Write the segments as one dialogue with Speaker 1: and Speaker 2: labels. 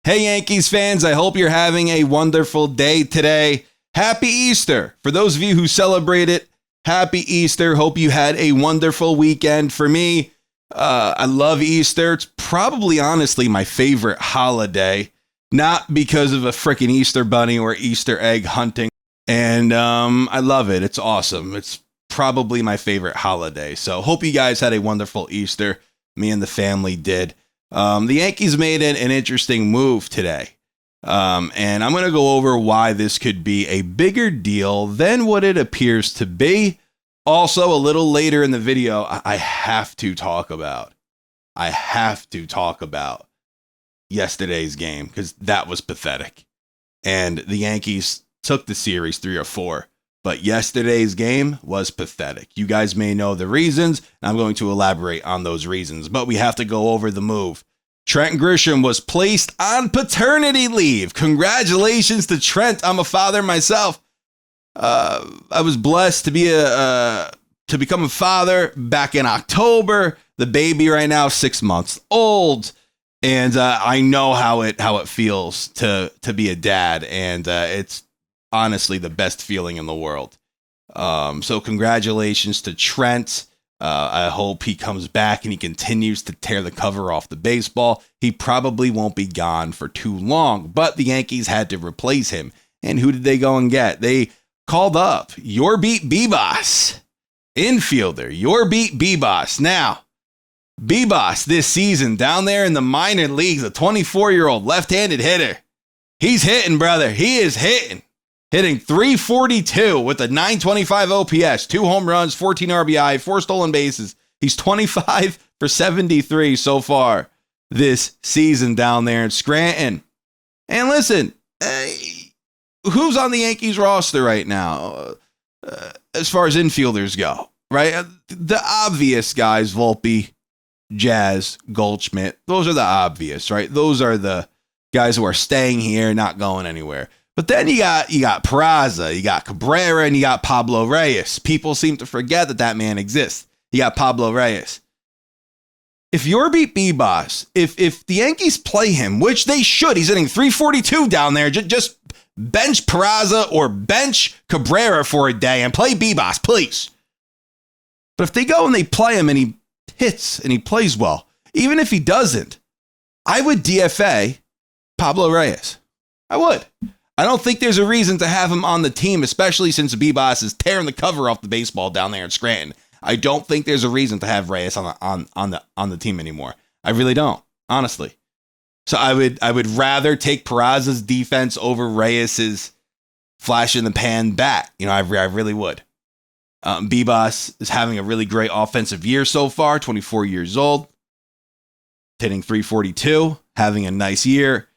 Speaker 1: Hey, Yankees fans, I hope you're having a wonderful day today. Happy Easter. For those of you who celebrate it, happy Easter. Hope you had a wonderful weekend. For me, I love Easter. It's probably, honestly, my favorite holiday, not because of a freaking Easter bunny or Easter egg hunting. And I love it. It's awesome. It's probably my favorite holiday. So hope you guys had a wonderful Easter. Me and the family did. The Yankees made an interesting move today. And I'm going to go over why this could be a bigger deal than what it appears to be. Also, a little later in the video, I have to talk about yesterday's game because that was pathetic. And the Yankees took the series 3-4. But yesterday's game was pathetic. You guys may know the reasons, and I'm going to elaborate on those reasons. But we have to go over the move. Trent Grisham was placed on paternity leave. Congratulations to Trent. I'm a father myself. I was blessed to be to become a father back in October. The baby right now is 6 months old, and I know how it feels to be a dad, and it's honestly the best feeling in the world. So congratulations to Trent. I hope he comes back and he continues to tear the cover off the baseball. He probably won't be gone for too long, but the Yankees had to replace him. And who did they go and get? They called up Yorbeat BBOS, infielder, Yorbeat BBOS. Now, BBOS this season down there in the minor leagues, a 24-year-old left-handed hitter. He's hitting, brother. He is hitting. Hitting 342 with a 925 OPS, 2 home runs, 14 RBI, 4 stolen bases. He's 25 for 73 so far this season down there in Scranton. And listen, who's on the Yankees roster right now as far as infielders go, right? The obvious guys, Volpe, Jazz, Goldschmidt, those are the obvious, right? Those are the guys who are staying here, not going anywhere. But then you got Peraza, you got Cabrera, and you got Pablo Reyes. People seem to forget that man exists. You got Pablo Reyes. If Yorbeat BBOS, if the Yankees play him, which they should, he's hitting 342 down there, just bench Peraza or bench Cabrera for a day and play BBOS, please. But if they go and they play him and he hits and he plays well, even if he doesn't, I would DFA Pablo Reyes. I would. I don't think there's a reason to have him on the team, especially since BBOS is tearing the cover off the baseball down there in Scranton. I don't think there's a reason to have Reyes on the team anymore. I really don't, honestly. So I would rather take Peraza's defense over Reyes's flash in the pan bat. You know, I really would. BBOS is having a really great offensive year so far. 24 years old, hitting 342, having a nice year.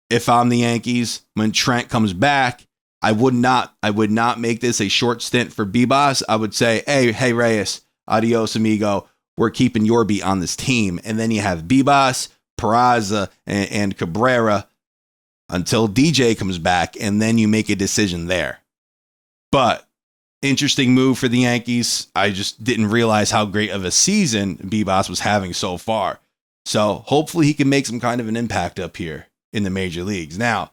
Speaker 1: If I'm the Yankees, when Trent comes back, I would not make this a short stint for BBOS. I would say, hey Reyes, adios amigo. We're keeping Yorbeat on this team. And then you have BBOS, Peraza, and Cabrera until DJ comes back, and then you make a decision there. But interesting move for the Yankees. I just didn't realize how great of a season BBOS was having so far. So hopefully he can make some kind of an impact up here in the major leagues. Now,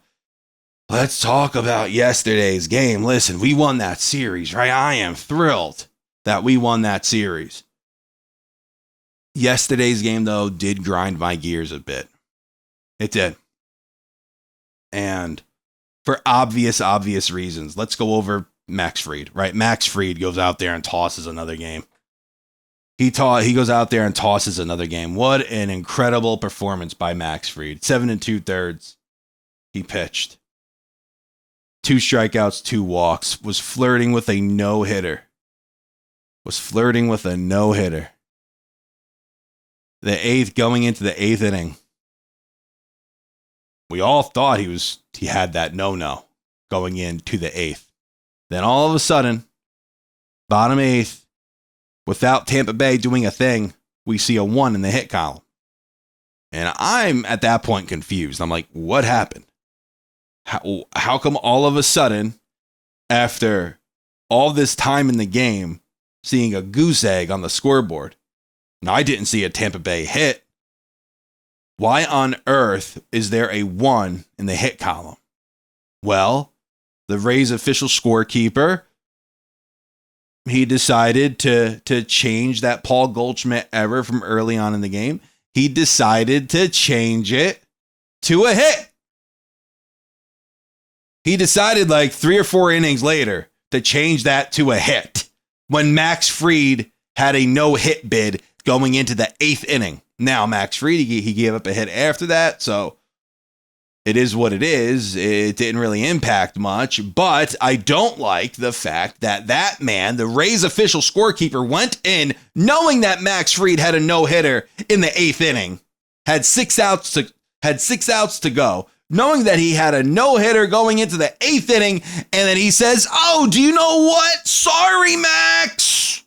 Speaker 1: let's talk about yesterday's game. Listen, we won that series, right? I am thrilled that we won that series. Yesterday's game, though, did grind my gears a bit. It did. And for obvious reasons, let's go over Max Fried, right? Max Fried goes out there and tosses another game. He goes out there and tosses another game. What an incredible performance by Max Fried. 7 2/3. He pitched. 2 strikeouts, 2 walks. Was flirting with a no-hitter. Going into the 8th inning. We all thought he had that no-no going into the 8th. Then all of a sudden, bottom 8th, without Tampa Bay doing a thing, we see a 1 in the hit column. And I'm at that point confused. I'm like, what happened? How come all of a sudden, after all this time in the game, seeing a goose egg on the scoreboard? Now, I didn't see a Tampa Bay hit. Why on earth is there a 1 in the hit column? Well, the Rays official scorekeeper, he decided to change that Paul Goldschmidt error from early on in the game. He decided to change it to a hit. He decided like 3 or 4 innings later to change that to a hit when Max Fried had a no-hit bid going into the 8th inning. Now, Max Fried, he gave up a hit after that, so it is what it is. It didn't really impact much, but I don't like the fact that that man, the Rays official scorekeeper, went in knowing that Max Fried had a no-hitter in the 8th inning, had 6 outs to go, knowing that he had a no-hitter going into the 8th inning, and then he says, "Oh, do you know what? Sorry, Max.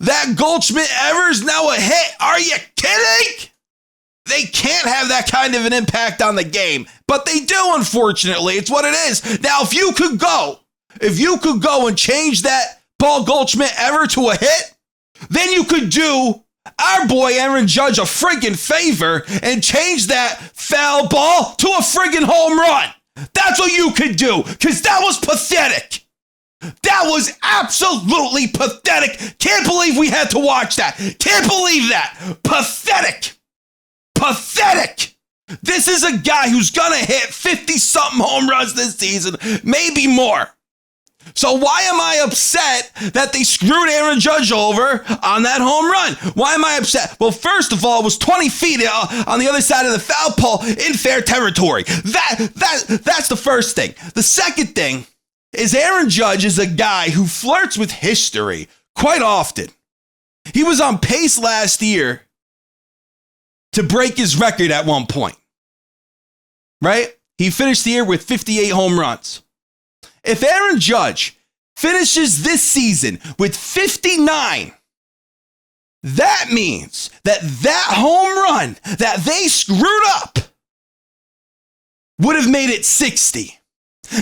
Speaker 1: That Goldschmidt error's now a hit. Are you kidding?" They can't have that kind of an impact on the game, but they do, unfortunately. It's what it is. Now, if you could go and change that Paul Goldschmidt error to a hit, then you could do our boy Aaron Judge a friggin' favor and change that foul ball to a friggin' home run. That's what you could do, because that was pathetic. That was absolutely pathetic. Can't believe we had to watch that. Can't believe that. Pathetic. Pathetic. This is a guy who's going to hit 50-something home runs this season, maybe more. So why am I upset that they screwed Aaron Judge over on that home run? Why am I upset? Well, first of all, it was 20 feet on the other side of the foul pole in fair territory. That's the first thing. The second thing is Aaron Judge is a guy who flirts with history quite often. He was on pace last year to break his record at one point, right? He finished the year with 58 home runs. If Aaron Judge finishes this season with 59, that means that home run that they screwed up would have made it 60.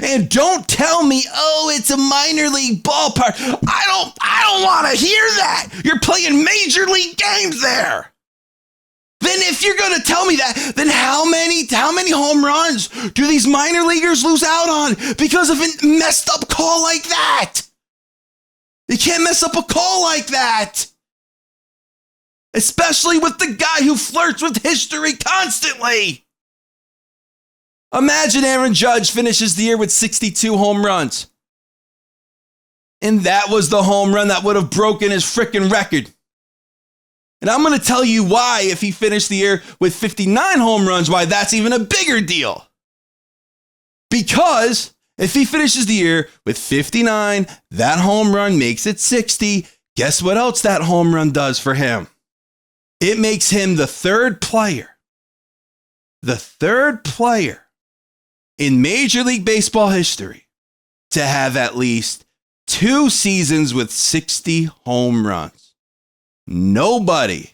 Speaker 1: And don't tell me, oh, it's a minor league ballpark. I don't want to hear that. You're playing major league games there. Then if you're going to tell me that, then how many home runs do these minor leaguers lose out on because of a messed up call like that? You can't mess up a call like that. Especially with the guy who flirts with history constantly. Imagine Aaron Judge finishes the year with 62 home runs. And that was the home run that would have broken his freaking record. And I'm going to tell you why, if he finished the year with 59 home runs, why that's even a bigger deal. Because if he finishes the year with 59, that home run makes it 60. Guess what else that home run does for him? It makes him the third player in Major League Baseball history to have at least 2 seasons with 60 home runs. Nobody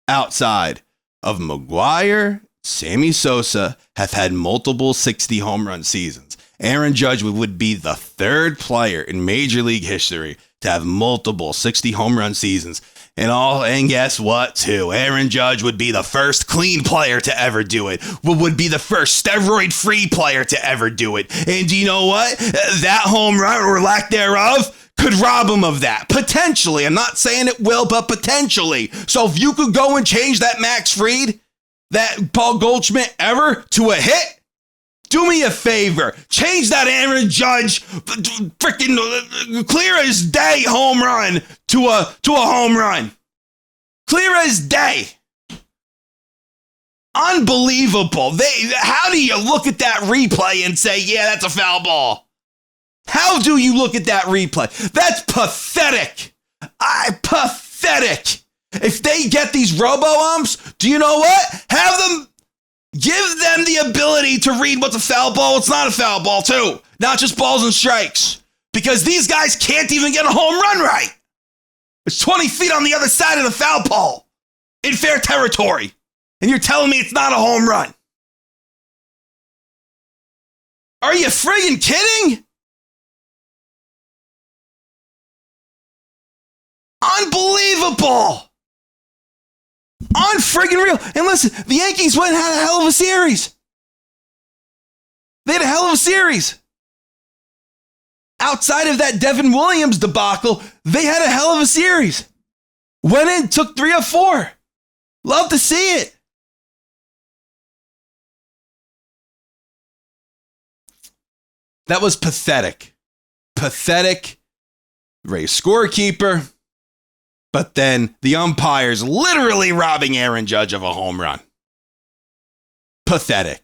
Speaker 1: outside of McGwire, Sammy Sosa have had multiple 60 home run seasons. Aaron Judge would be the third player in Major League history to have multiple 60 home run seasons. And guess what, too? Aaron Judge would be the first clean player to ever do it. Would be the first steroid-free player to ever do it. And do you know what? That home run, or lack thereof, could rob him of that. Potentially. I'm not saying it will, but potentially. So if you could go and change that Max Fried, that Paul Goldschmidt ever to a hit, do me a favor. Change that Aaron Judge freaking clear as day home run to a home run. Clear as day. Unbelievable. How do you look at that replay and say, yeah, that's a foul ball? How do you look at that replay? That's pathetic. Pathetic. If they get these robo-umps, do you know what? Give them the ability to read what's a foul ball, what's not a foul ball, too. Not just balls and strikes. Because these guys can't even get a home run right. It's 20 feet on the other side of the foul pole in fair territory. And you're telling me it's not a home run. Are you friggin' kidding? Unbelievable. Unfriggin' real. And listen, the Yankees went and had a hell of a series. They had a hell of a series. Outside of that Devin Williams debacle, they had a hell of a series. Went in, took 3 of 4. Love to see it. That was pathetic. Pathetic. Ray scorekeeper. But then the umpires literally robbing Aaron Judge of a home run. Pathetic.